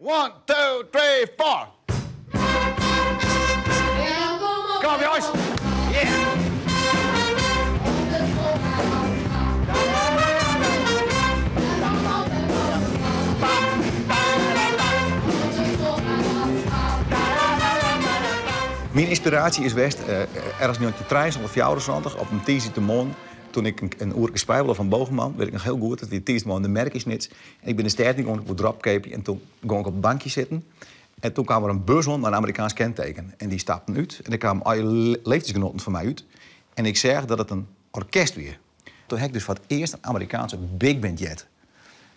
1, 2, 3, 4. Kom op, jongens. Yeah. Mijn inspiratie is geweest, ergens nu 23 op een tizi te moon. Toen ik een uurtje spijbelde van Bogeman, weet ik nog heel goed. Dat die tizi de merk is niet. En ik ben de sterk niet gewoon op het dropkeepje en toen ging ik op het bankje zitten. En toen kwam er een bushond met een Amerikaans kenteken. En die stapte uit. En er kwamen al je leeftijdsgenoten van mij uit. En ik zeg dat het een orkest weer. Toen heb ik dus voor het eerst een Amerikaanse big band jet.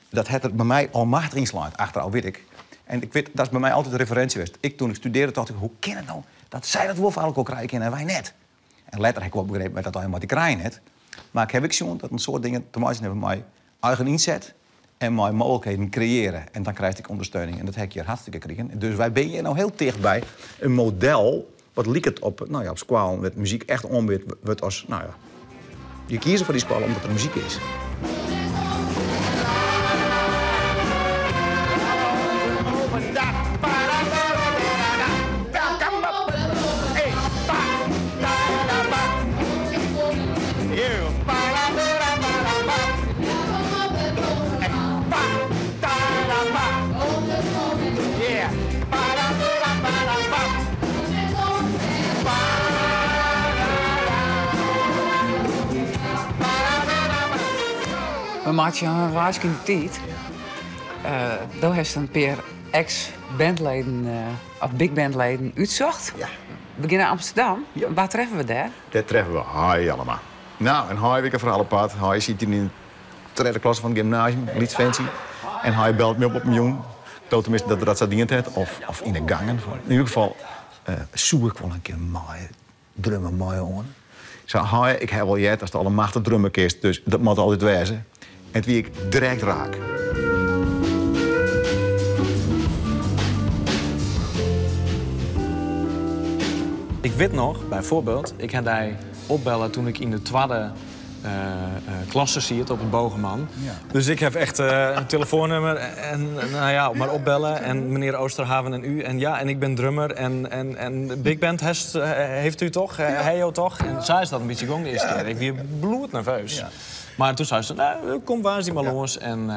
Dat had er bij mij almachtig inslaat, achteraf weet ik. En ik weet, dat is bij mij altijd de referentie geweest. Toen ik studeerde, dacht ik, hoe kan het nou dat zij dat wel voor alcohol krijgen en wij net? En later heb ik wel begrepen dat helemaal die krijgen net. Maar ik heb ik gezien dat een soort dingen te maken hebben met mijn eigen inzet en mijn mogelijkheden creëren. En dan krijg ik ondersteuning. En dat heb ik hier hartstikke gekregen. Dus wij ben je nou heel dichtbij een model wat lijkt het op, nou ja, op squal met muziek echt onweer wordt als, nou ja, je kiest voor die squal omdat er muziek is. We maken een waarschuwing tijd. Daar heeft een paar ex-bandleden of big bandleden uitgezocht. Ja. We beginnen in Amsterdam. Ja. Waar treffen we daar? Daar treffen we Hai allemaal. Nou, en Hai weet ik vooral apart. Hai zit in de tweede klasse van het gymnasium, Leeds Fancy. En Hai belt me op mijn jong. Ik geloof tenminste dat dat dient heeft. Of in de gangen. In ieder geval zoek ik wel een keer een mooie drummer, mooie jongen. Ik zei, Hai, ik heb wel jet als de allemachtige drummer kist, dus dat moet altijd wezen. En wie ik direct raak. Ik weet nog, bijvoorbeeld, ik had hij opbellen toen ik in de tweede klasse zit op het Bogeman. Ja. Dus ik heb echt een telefoonnummer en nou ja, maar opbellen. En meneer Oosterhaven en u. En ja, en ik ben drummer en Big Band heeft u toch? Heyo toch? En zij is dat een beetje gong de eerste keer. Ik weer bloednerveus. Ja. Maar toen zei ze, nou, kom waar is die maar los. En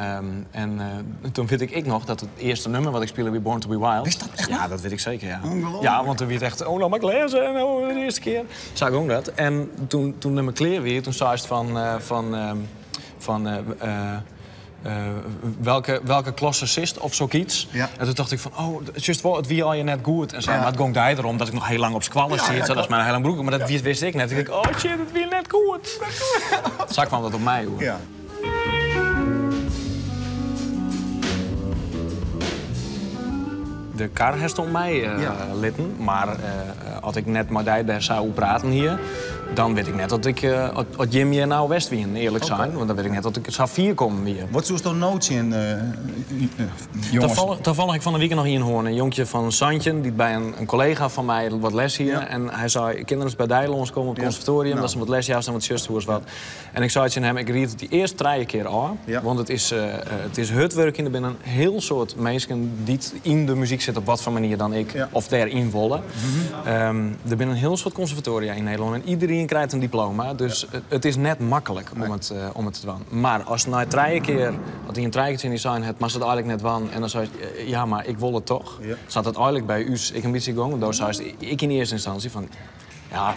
toen vind ik nog dat het eerste nummer wat ik speelde weer Born to be Wild. Is dat echt? Ja, dat weet ik zeker, ja. Ja, want toen werd echt, oh, nou mag ik lezen. En de eerste keer. Zei ik ook dat. En toen nummer Clear weer, toen zei ze welke klassicist of zoiets. Ja. En toen dacht ik van, oh, just wel, het wie al je net goed. En zei, maar het ging daar erom dat ik nog heel lang op squallen zit. Dat is mijn hele broek. Maar dat wist ik net. En ik dacht, oh shit, het wie net goed. Zo kwam dat op mij, hoor. Ja. De kar heeft om mij litten. Maar als ik net met daar zou praten hier, dan weet ik net dat ik het Jim hier nou West wien, eerlijk zijn. Want dan weet ik net dat ik het zou 4 komen hier. Wat zou je dan nood zien, jongens? Toevallig ik van de weekend nog hier in Hoorn. Een jongetje van Santje, die bij een collega van mij wat les hier. Ja. En hij zei, kinderen bij Dijlons komen op het conservatorium. Nou. Dat ze wat lesjuist en wat zusterhoers wat. En ik zei tegen hem, ik ried het die eerst 3 keer aan. Ja. Want het is het werk in. Er binnen een heel soort mensen die in de muziek zitten op wat voor manier dan ik. Ja. Of daarin willen. Er binnen een heel soort conservatoria in Nederland. En iedereen krijgt een diploma. Dus het is net makkelijk om het te doen. Maar als na 3 keer, dat hij een 3 keer in design heeft, maar ze het eigenlijk net wan. En dan zei je, ja, maar ik wil het toch. Ja. Zat het eigenlijk bij u, ik een beetje gang. Dan zei ik in eerste instantie van, ja,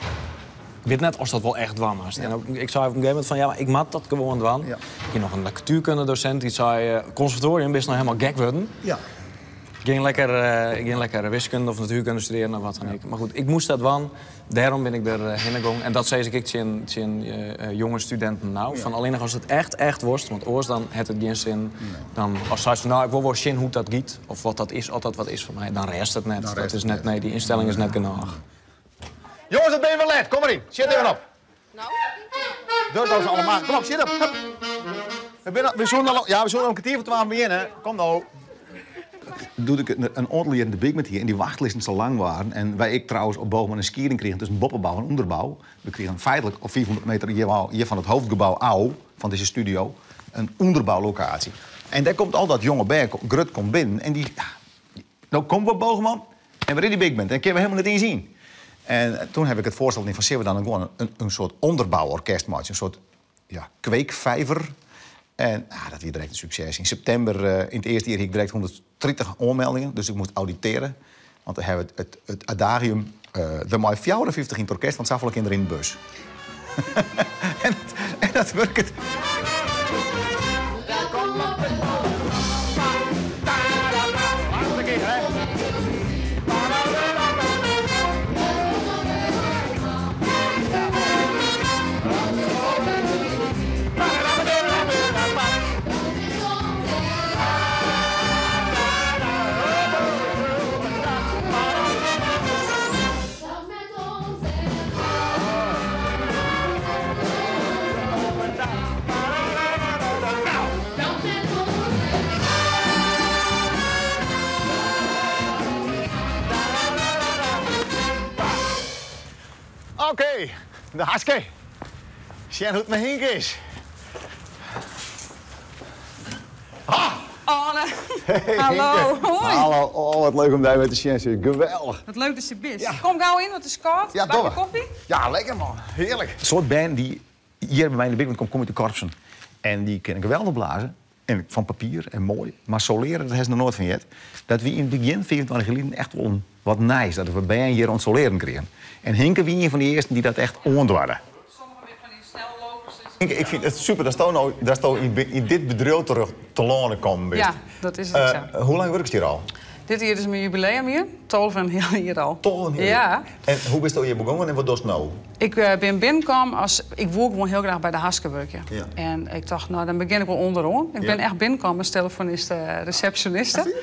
ik weet net als dat wel echt wan was. Ja. En ik zei op een gegeven moment van, ja, maar ik mat dat gewoon wan. Ja. Hier nog een natuurkundedocent die zei, conservatorium is nou helemaal gek worden. Ja. Ging lekker wiskunde of natuurkunde studeren of wat dan ook. Maar goed, ik moest dat wel. Daarom ben ik erheen gegaan. En dat zei ik tegen jonge studenten nou. Ja. Van alleen nog als het echt worst, want oors dan heeft het geen zin. Nee. Dan als ze van nou, ik wil wel zien hoe dat giet. Of wat dat is, altijd wat is voor mij. Dan rest het net. Dat is net, nee, die instelling is net genoeg. Jongens, dat ben je wel let. Kom maar in. Zit even op. Nou? Doe dat allemaal. Kom op, zit op. We zullen al een kwartier voor 12 beginnen. Kom nou. Doe ik een aantal jaar in de Big Band hier en die wachtlisten zo lang waren. En wij ik trouwens op Bogeman een skiering kregen tussen boppenbouw en onderbouw. We kregen feitelijk op 400 meter hier van het hoofdgebouw Au, van deze studio, een onderbouwlocatie. En daar komt al dat jonge berg, Grut komt binnen en die dan komen we op Bogeman en we die big band. En kunnen we helemaal niet zien. En toen heb ik het voorstel van zeer we dan gewoon een soort onderbouworkest maken. Een soort kweekvijver. En dat was direct een succes. In september, in het eerste jaar, heb ik direct 130 aanmeldingen. Dus ik moest auditeren. Want dan hebben we het adagium... er maar 54 in het orkest, want zoveel kinderen in de bus. en dat werkt. Oké, de haske. Sjen hoe het met Henk is. Oh, nee. Hey, hallo, hoi. Hallo, oh, wat leuk om daar met de Sjen te zijn. Geweldig. Wat leuk dat je bent. Ja. Kom gauw in, want het is koud. Ja, Bakje toch. koffie? Ja, lekker man. Heerlijk. Een soort band die hier bij mij in de Big Band komt uit de korpsen. En die kunnen geweldig blazen. En van papier en mooi. Maar soleren, dat hebben ze nog nooit van jet. Dat we in het begin, 24 geleden, echt wel wat nice. Dat we bij hier ons soleren kregen. En Henke wie een van de eersten die dat echt ondwarden. Sommige weer van die snellopers. Henke, ik vind het super dat je in dit bedrijf terug te lonen komen bent. Ja, dat is het zo. Hoe lang werk je hier al? Dit hier is mijn jubileum hier. 12 en heel hier al. 12 jaar? Ja. En hoe bist je hier begonnen en wat doe je nou? Ik ben binnengekomen als... Ik wil gewoon heel graag bij de Haske werken. Ja. En ik dacht, nou, dan begin ik wel onderaan. Ik ben echt binnengekomen als telefoniste, receptioniste.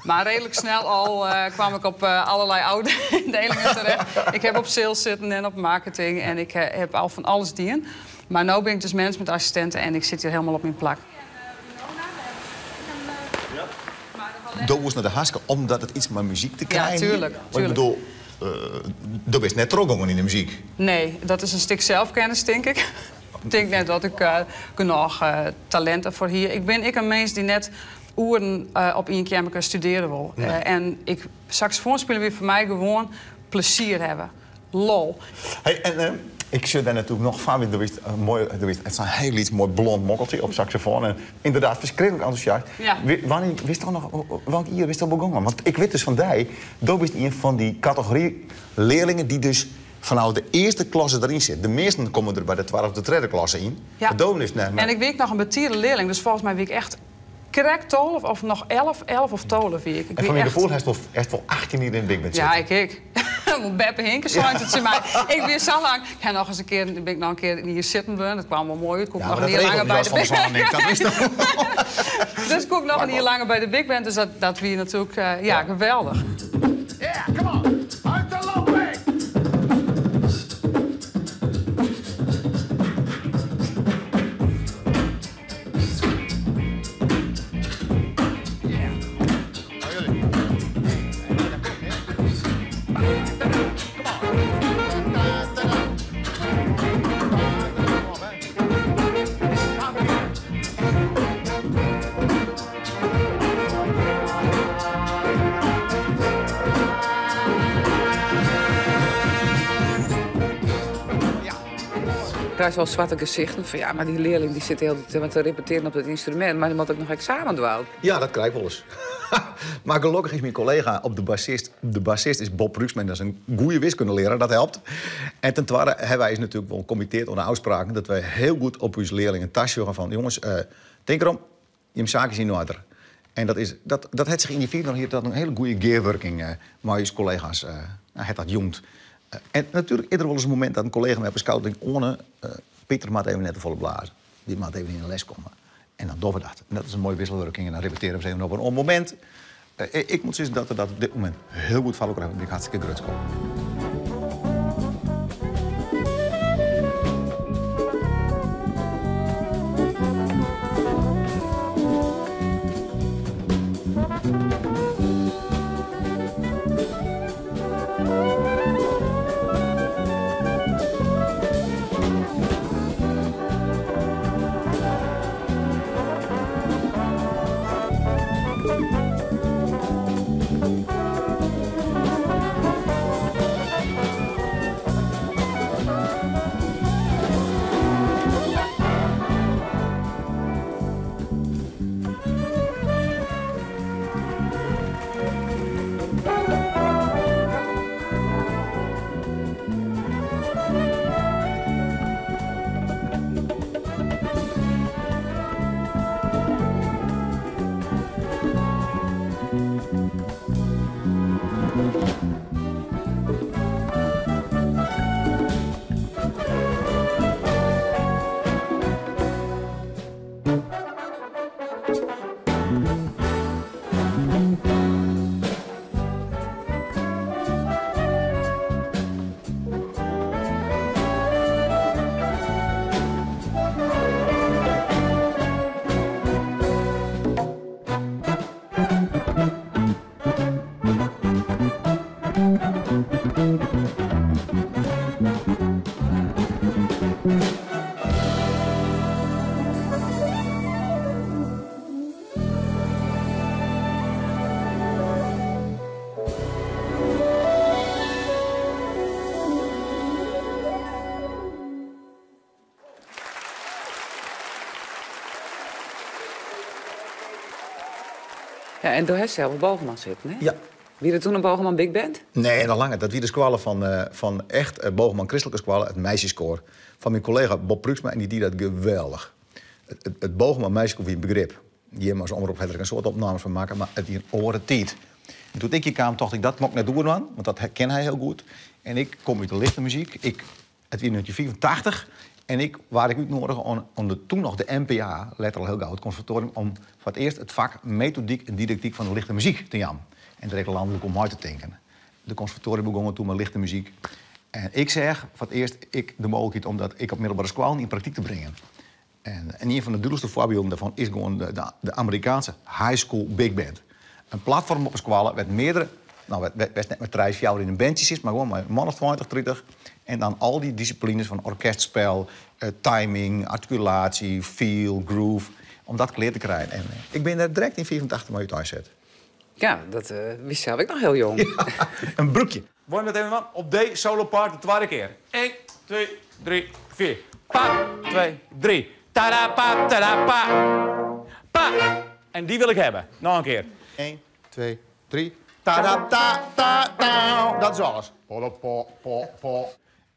Maar redelijk snel al kwam ik op allerlei oude indelingen terecht. Ik heb op sales zitten en op marketing. En ik heb al van alles dien. Maar nu ben ik dus managementassistent en ik zit hier helemaal op mijn plak. Doe eens naar de Haske omdat het iets met muziek te krijgen. Ja, tuurlijk. Want ik bedoel, dat is net teruggegaan in de muziek. Nee, dat is een stuk zelfkennis, denk ik. Ik denk net dat ik genoeg talenten voor hier. Ik ben een mens die net uren op één keer kan studeren wil. Nee. En saxofoon spelen weer voor mij gewoon plezier hebben. Lol. Hey, en ik zit daar natuurlijk nog van. Het is een heel iets mooi blond mokkeltje op saxofoon. En inderdaad, verschrikkelijk enthousiast. Ja. Wanneer wist je nog, welk jaar wist je al begonnen? Want ik weet dus van die, dat is een van die categorie leerlingen die dus vanuit de eerste klasse erin zit. De meesten komen er bij de 12e, 3e klasse in. Ja. En ik weet nog een betierde leerling, dus volgens mij weet ik echt correct 12 of nog 11 of 12 weet ik. En van je gevoel heeft wel 18 jaar in Big Band ja, zitten. ik. Beppe Hinke zei het in mij. Ik weer zo lang. Ik heb nog eens een keer hier zitten. Dat kwam wel mooi. Ik kom nog een heel langer bij de Big Band. Dus ik kom nog een heel langer bij de Big Band. Dus dat weer natuurlijk geweldig. Ja, come on! Uit de loopweg! Ik krijg wel zwarte gezichten van ja, maar die leerling die zit heel te repeteren op het instrument, maar die moet ook nog examen doen. Ja, dat krijg ik wel eens. Maar gelukkig is mijn collega op de bassist. De bassist is Bob Ruxman, dat is een goede wiskundeleraar, dat helpt. En ten tweede hebben wij natuurlijk wel gecommitteerd onder afspraken dat wij heel goed op onze leerlingen tasje gaan van jongens, denk erom, je zaak is in orde. En dat heeft zich in die 4 hier dat een hele goede gearworking met je collega's het dat jongt. En natuurlijk is er wel eens een moment dat een collega met een scouting ohne Pieter maakt even net de volle blazen. Die maakt even in de les komen. En dan doen we dat. En dat is een mooie wisselwerking. En dan repeteren we even op een moment. Ik moet zeggen dat we dat op dit moment heel goed van elkaar hebben. Ik hartstikke grut komen. Ja, en toen heeft zelf een Bogeman zitten, hè? Ja. Wie er toen een Bogeman Big Band? Nee, nog langer. Dat wie de squallen van echt Bogeman Christelijke squallen, het meisjeskoor. Van mijn collega Bob Pruksma, en die deed dat geweldig. Het Bogeman meisjeskoor wie een begrip. Die hebben als omroep er een soort opnames van maken, maar het is een oren tijd. En toen ik hier kwam, dacht ik, dat mag ik net doen, want dat ken hij heel goed. En ik kom uit de lichte muziek. Het was 1984. En ik uitnodigd om toen nog de NPA, letterlijk heel gauw, het conservatorium, om voor het eerst het vak methodiek en didactiek van de lichte muziek te jam. En direct landelijk om uit te denken. De conservatorium begonnen toen met lichte muziek. En ik zeg voor het eerst de mogelijkheid om dat ik op middelbare school in praktijk te brengen. En een van de duidelijkste voorbeelden daarvan is gewoon de Amerikaanse high school big band. Een platform op een school met meerdere, best net met 30 jaar in een bandje is, maar gewoon met man of 20, 30. En dan al die disciplines van orkestspel, timing, articulatie, feel, groove, om dat geleerd te krijgen. En ik ben er direct in 84 mee thuis gezet. Ja, dat wist zelf ik nog heel jong. Ja, een broekje. Woon met even man. Op D solo part de tweede keer. 1, 2, 3, 4. Pa, 2, 3. Tada, pa, tada, pa. Pa. En die wil ik hebben. Nog een keer. 1, 2, 3. Tada, ta, ta, ta. Dat is alles. Po, po, po, po.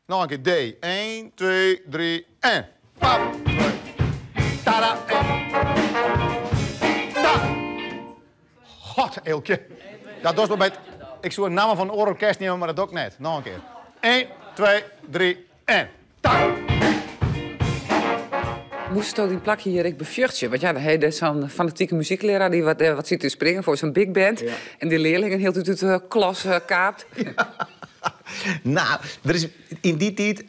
Nog een keer D. 1, 2, 3 en. Pa. Tada, en. Ta. God, Elke. Dat was wel bij. Ik zou een naam van een orkest nemen, maar dat doe ik net. Nog een keer. 1, 2, 3 en. Ta. Moest toch die plakje hier ik bevjuchtje? Want ja, hij is zo'n fanatieke muziekleraar die wat ziet u springen voor zo'n big band. Ja. En die leerlingen hield u de klas kaapt. Ja. Nou, er is in die tijd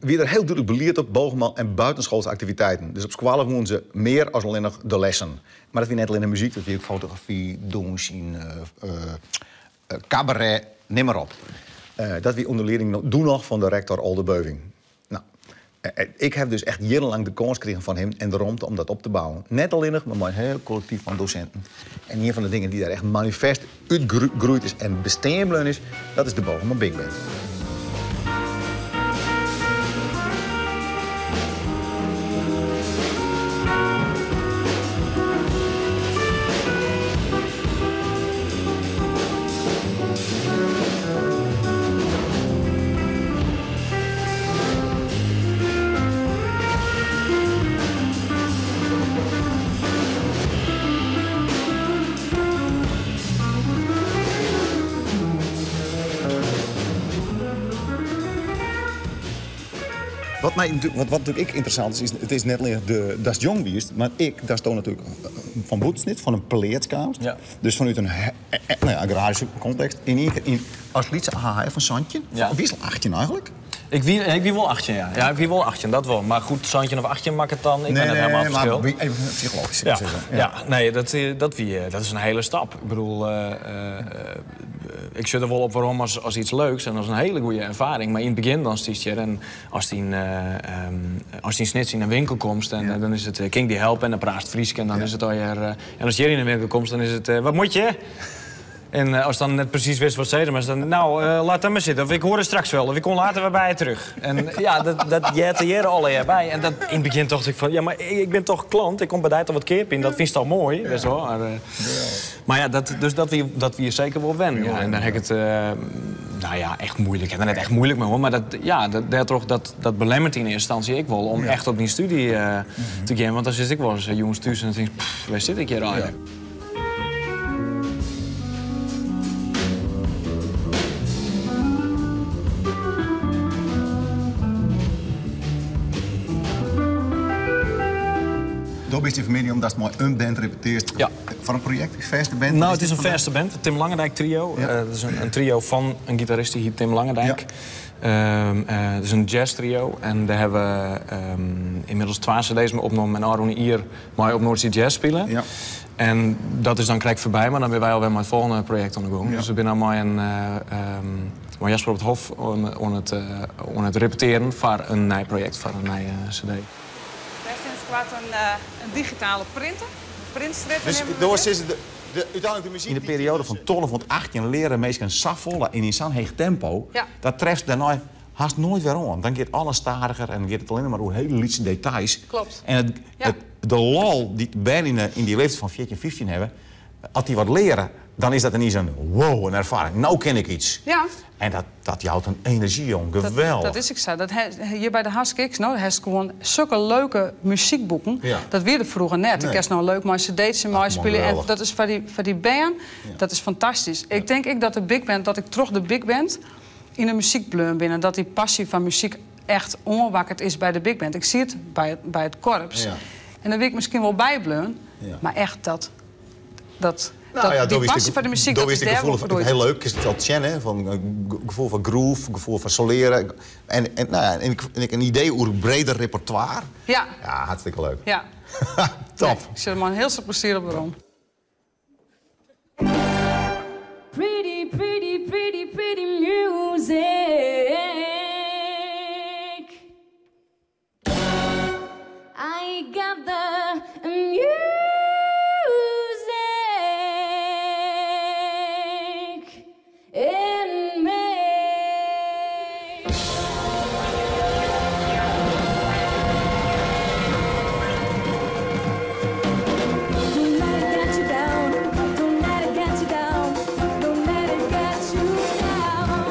wie er heel duidelijk beleerd op Bogeman en buitenschoolse activiteiten. Dus op school doen ze meer als alleen nog de lessen. Maar dat is niet alleen de muziek, dat is ook fotografie, dansen, cabaret, neem maar op. Dat wie onder leerling doen nog van de rector Oldenbeuving. Nou, ik heb dus echt jarenlang de kans gekregen van hem en de ruimte om dat op te bouwen. Net alleen nog, maar een heel collectief van docenten. En een van de dingen die daar echt manifest uitgegroeid is en bestemmelijk is, dat is de Bogeman Big Band. Wat natuurlijk interessant is, het is net alleen dat is jong geweest, maar dat is toch natuurlijk van Boetsnit, van een pleertskamer. Ja. Dus vanuit een agrarische context. In één keer als liedje van Santje. Ja. Wie is 18 eigenlijk? Ik wie wel 18, ja. Ja, ik wie wel 18, dat wel. Maar goed, Santje of 18 maakt het dan. Ik ben het helemaal verschil. Maar even psychologisch. Ja, ja. Nee, dat is een hele stap. Ik bedoel, ik zit er wel op waarom als iets leuks en als een hele goede ervaring. Maar in het begin dan stiest je en als die snits in een winkel komt, en dan is het King die helpen en dan praat Friesk en dan is het alweer. En als jij in een winkel komt, dan is het wat moet je? En als dan net precies wist wat ze maar dan laat hem maar zitten. Of ik hoor het straks wel. Of ik kom later weer bij je terug. En ja, dat jette alle erbij. En dat, in het begin dacht ik van, ja, maar ik ben toch klant. Ik kom bij daar toch wat keer in. Dat vind je toch mooi. Ja. Zo. Maar ja, dat wie je zeker wel wen. Ja. En dan heb ik het, echt moeilijk. Ik heb het net echt moeilijk mee hoor. Maar dat belemmert in eerste instantie ik wel. Om echt op die studie te gaan. Want dan zit ik wel eens jongens thuis en dan denk ik, waar zit ik hier eigenlijk? Ja. Is die familie omdat het maar een band repeteert van een project? Een verste band? Nou, het is een verste band, het Tim Langendijk trio. Ja. Het is een trio van een gitarist die heet Tim Langendijk. Ja. Het is een jazz trio en daar hebben we inmiddels 2 cd's mee opgenomen en Aron hier maar op Noordzee Jazz spelen. Ja. En dat is dan krijg voorbij, maar dan ben wij alweer met het volgende project aan de gang. Ja. Dus we zijn nou maar Jasper op het Hof om het repeteren voor een nieuw project, voor een nieuwe cd. Een digitale printer, printstrip. Dus door is uiteindelijk de muziek. In de periode van 12 tot 18 leren mensen saffola in zo'n heeg tempo. Ja. Dat treft daarna haast nooit weer aan. Dan gaat alles stadiger en dan gaat het alleen maar over hele lichte details. Klopt. En de lol die bijna in die leeftijd van 14, 15 hebben, als die wat leren, dan is dat ineens een wow, een ervaring. Nou ken ik iets. Ja. En dat jouwt een energie, jong. Geweldig. Dat is ik zo. Hier bij de Haskiks, nou, heeft gewoon zulke leuke muziekboeken. Ja. Dat weer vroeger net. Nee. Ik heb nou leuk maar cd's en maar spelen. En dat is voor die band, dat is fantastisch. Ik denk dat de big band, dat ik terug de big band in de muziekbleum ben. En dat die passie van muziek echt onwakkerd is bij de big band. Ik zie het bij het korps. Ja. En dan wil ik misschien wel bijbleun. Ja. Maar echt Nou, die passie voor de muziek, dat is daar gevoel van, heel leuk is het al kennen, van gevoel van groove, gevoel van soleren. En ik een idee over een breder repertoire. Ja. Ja, hartstikke leuk. Ja. Top. Nee, ik zet er maar een heel veel plezier op waarom. Pretty, pretty, pretty, pretty music. I got the music in me. Don't let it get you down. Don't let it get you down. Don't let it get you down.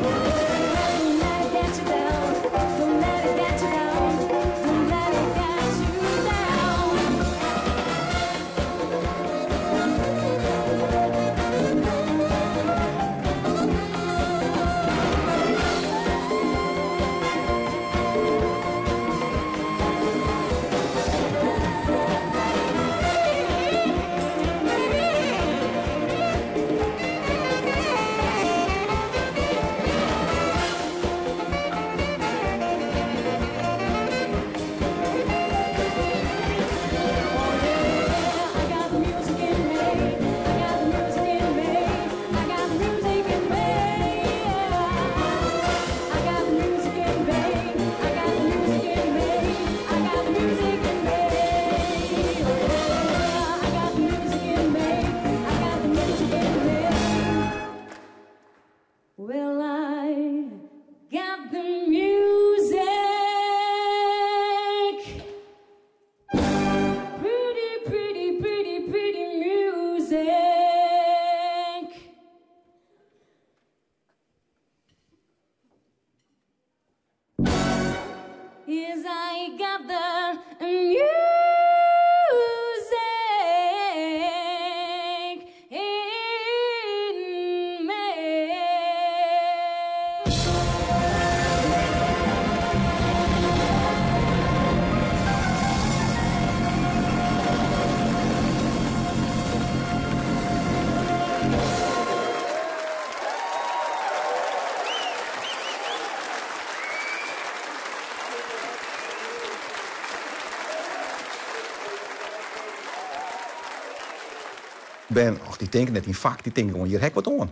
Don't let it get you down. Don't let it get you down. Don't let it get you down. I got the music in me. I got the music in me. I got the music in me. I got the music in me. I got the music in me. I got the music in me. I got the music in me. I got the music in me. Well, I got the music. Pretty, pretty, pretty, pretty music. Yes, I got the music in me. Die denken net in vak, die denken gewoon, hier hek wat aan.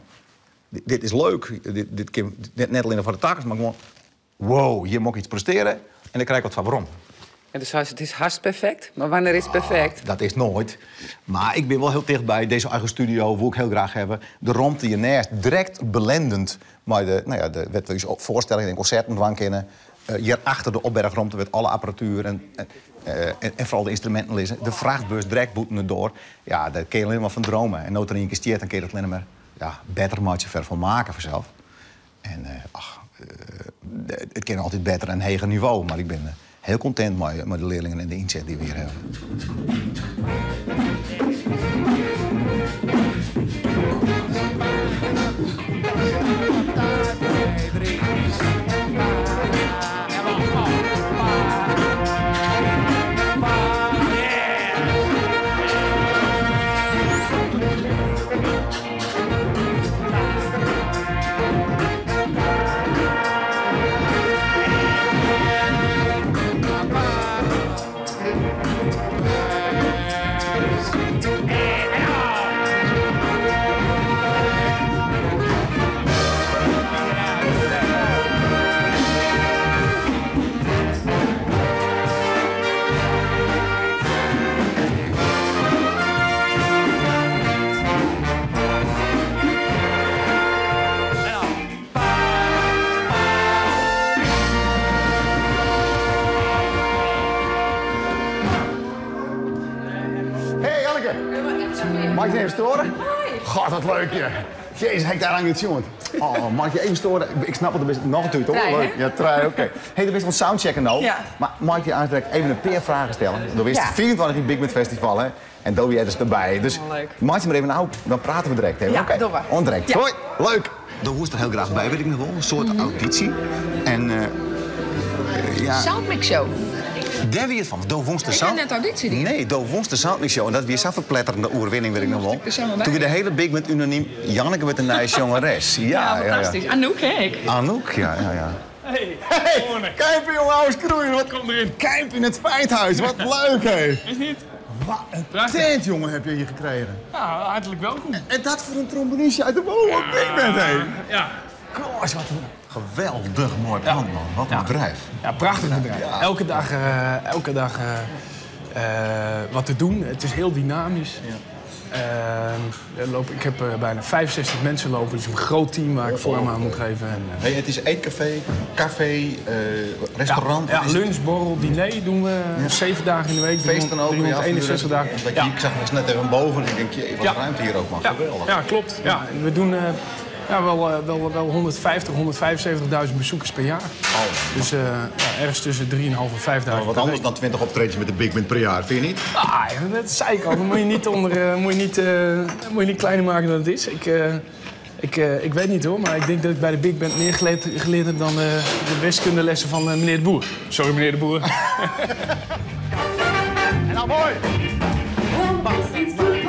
Dit is leuk. Dit kan net alleen voor de takers, maar gewoon... Wow, hier moet ik iets presteren en dan krijg ik wat van waarom. En dus het is haast perfect, maar wanneer is het perfect? Dat is nooit. Maar ik ben wel heel dichtbij deze eigen studio, wil ik heel graag hebben. De ruimte hiernaast, direct belendend. Maar wat we je voorstellingen en concerten van kennen. Hier achter de opbergruimte met alle apparatuur en vooral de instrumenten lezen. De vrachtbus direct boeten door. Ja, daar kun je alleen maar van dromen. En nooit er een keer stiert, dan kun je dat alleen maar beter maatje ver van maken vanzelf. En het kan altijd beter en hoger niveau. Maar ik ben heel content met de leerlingen en de inzet die we hier hebben. Mag ik je even storen? God, wat leuk je. Jezus, heb ik daar aan gezien. Oh, mag ik je even storen? Ik snap het, er is nog een tuut hoor. Trein, Leuk. Ja, trein, oké. Hey, er is ons soundchecken nou. Ja. Maar mag ik je aanspreken even een paar vragen stellen? Er is 24 in Big Band Festival, hè? En Dowie is erbij. Dus maak je maar even nou, dan praten we direct even. Ja, Oké. doe maar. Ondirect. Ja. Hoi, leuk. Daar hoest er heel graag bij, weet ik nog wel. Een soort auditie. En ja, Soundmix Show. daar wie het van. Doe woensdag de Ik sound. heb net auditie die. Nee, doe woensdag de Soundmix Show. En dat weer zo'n verpletterende oerwinning, weet ik nog wel. er helemaal bij. Toen we de hele Big Band unaniem. Janneke met een nice jongeres. Ja, fantastisch. Anouk, hè, ik. Anouk, ja. Hey, Kijp in, jongen, oude skroeien. Wat komt erin? Kijp in het feithuis. Wat leuk, hé. is niet? Wat een tent, jongen, heb je hier gekregen. Ja, hartelijk welkom. En dat voor een trombonistje uit de boven Big Band, hé. Ja. Gosh, wat een geweldig mooi pand, man. Wat een bedrijf. Ja, prachtig bedrijf. Elke dag wat te doen. Het is heel dynamisch. Ik heb bijna 65 mensen lopen, dus een groot team waar ik vorm aan moet geven. En, Hey, het is eetcafé, café, restaurant. ja, lunch, borrel, diner doen we 7 dagen in de week. Feesten ook. 361 dagen. Ja. Ik zag het net even boven en ik denk, jee, wat ruimte hier ook, man. Geweldig. Ja, klopt. Ja, en we doen wel 150, 175.000 bezoekers per jaar. Dus ergens tussen 3.500 en 5.000. Maar wat anders dan 20 optredens met de Big Band per jaar, vind je niet? Ah, ja, dat zei ik al. Dat moet je niet kleiner maken dan het is. Ik weet niet hoor, maar ik denk dat ik bij de Big Band meer geleerd heb dan de wiskundelessen van meneer de Boer. Sorry, meneer de Boer. En nou mooi! One distance to